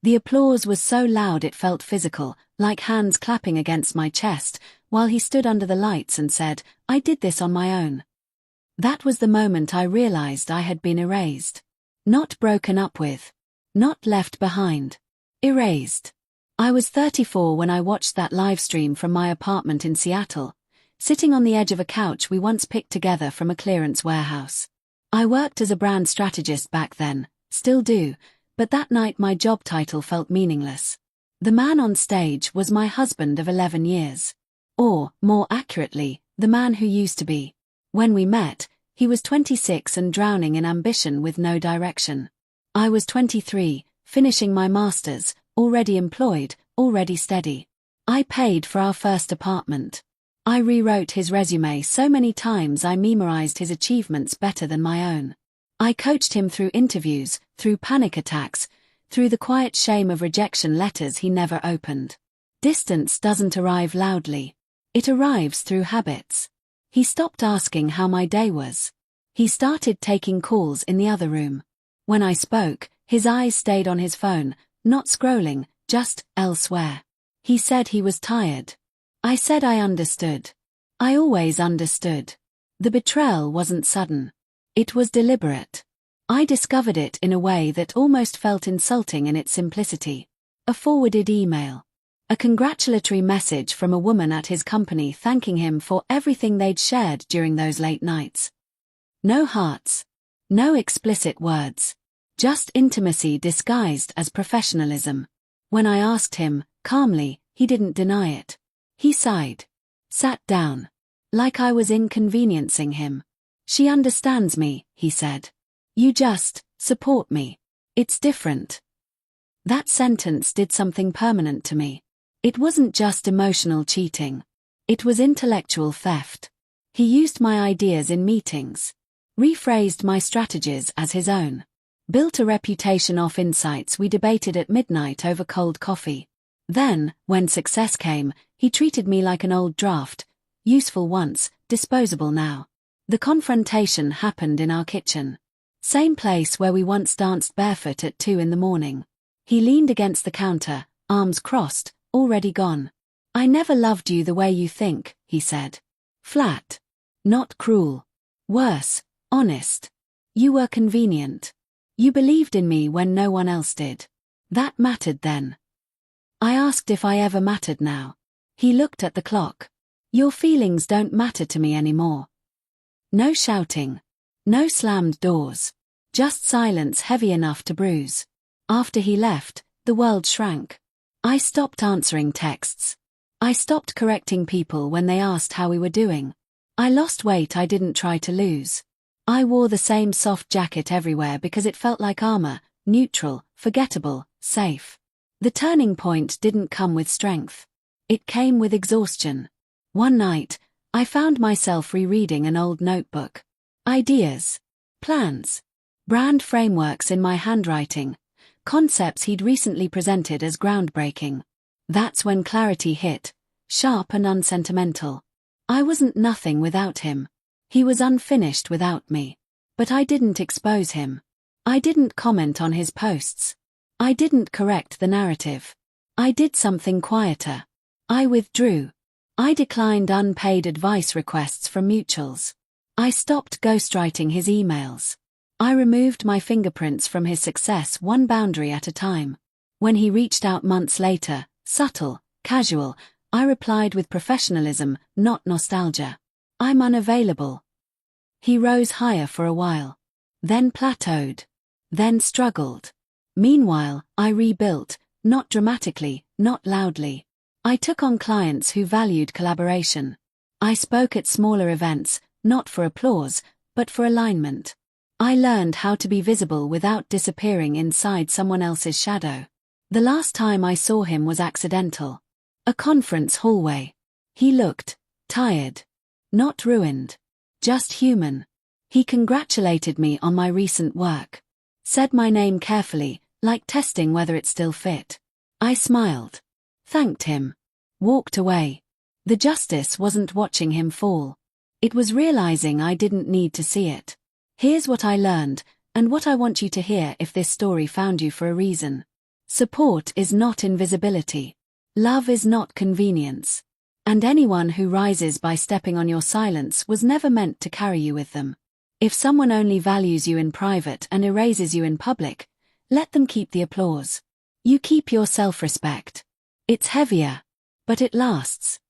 The applause was so loud it felt physical, like hands clapping against my chest, while he stood under the lights and said, "I did this on my own." That was the moment I realized I had been erased. Not broken up with. Not left behind. Erased. I was 34 when I watched that live stream from my apartment in Seattle, sitting on the edge of a couch we once picked together from a clearance warehouse. I worked as a brand strategist back then, still do, but that night my job title felt meaningless. The man on stage was my husband of 11 years. Or, more accurately, the man who used to be. When we met, he was 26 and drowning in ambition with no direction. I was 23, finishing my master's, already employed, already steady. I paid for our first apartment. I rewrote his resume so many times I memorized his achievements better than my own. I coached him through interviews, through panic attacks, through the quiet shame of rejection letters he never opened. Distance doesn't arrive loudly. It arrives through habits. He stopped asking how my day was. He started taking calls in the other room. When I spoke, his eyes stayed on his phone, not scrolling, just elsewhere. He said he was tired. I said I understood. I always understood. The betrayal wasn't sudden. It was deliberate. I discovered it in a way that almost felt insulting in its simplicity. A forwarded email. A congratulatory message from a woman at his company thanking him for everything they'd shared during those late nights. No hearts. No explicit words. Just intimacy disguised as professionalism. When I asked him, calmly, he didn't deny it. He sighed. Sat down. Like I was inconveniencing him. "She understands me," he said. "You just support me. It's different." That sentence did something permanent to me. It wasn't just emotional cheating. It was intellectual theft. He used my ideas in meetings. Rephrased my strategies as his own. Built a reputation off insights we debated at midnight over cold coffee. Then, when success came, he treated me like an old draft, useful once, disposable now. The confrontation happened in our kitchen. Same place where we once danced barefoot at 2 in the morning. He leaned against the counter, arms crossed, already gone. "I never loved you the way you think," he said. Flat. Not cruel. Worse, honest. "You were convenient. You believed in me when no one else did. That mattered then." I asked if I ever mattered now. He looked at the clock. "Your feelings don't matter to me anymore." No shouting. No slammed doors. Just silence heavy enough to bruise. After he left, the world shrank. I stopped answering texts. I stopped correcting people when they asked how we were doing. I lost weight I didn't try to lose. I wore the same soft jacket everywhere because it felt like armor, neutral, forgettable, safe. The turning point didn't come with strength. It came with exhaustion. One night, I found myself rereading an old notebook. Ideas. Plans. Brand frameworks in my handwriting. Concepts he'd recently presented as groundbreaking. That's when clarity hit, sharp and unsentimental. I wasn't nothing without him. He was unfinished without me. But I didn't expose him. I didn't comment on his posts. I didn't correct the narrative. I did something quieter. I withdrew. I declined unpaid advice requests from mutuals. I stopped ghostwriting his emails. I removed my fingerprints from his success one boundary at a time. When he reached out months later, subtle, casual, I replied with professionalism, not nostalgia. "I'm unavailable." He rose higher for a while. Then plateaued. Then struggled. Meanwhile, I rebuilt, not dramatically, not loudly. I took on clients who valued collaboration. I spoke at smaller events, not for applause, but for alignment. I learned how to be visible without disappearing inside someone else's shadow. The last time I saw him was accidental. A conference hallway. He looked tired. Not ruined. Just human. He congratulated me on my recent work. Said my name carefully, like testing whether it still fit. I smiled. Thanked him. Walked away. The justice wasn't watching him fall. It was realizing I didn't need to see it. Here's what I learned, and what I want you to hear if this story found you for a reason. Support is not invisibility. Love is not convenience. And anyone who rises by stepping on your silence was never meant to carry you with them. If someone only values you in private and erases you in public, let them keep the applause. You keep your self-respect. It's heavier, but it lasts.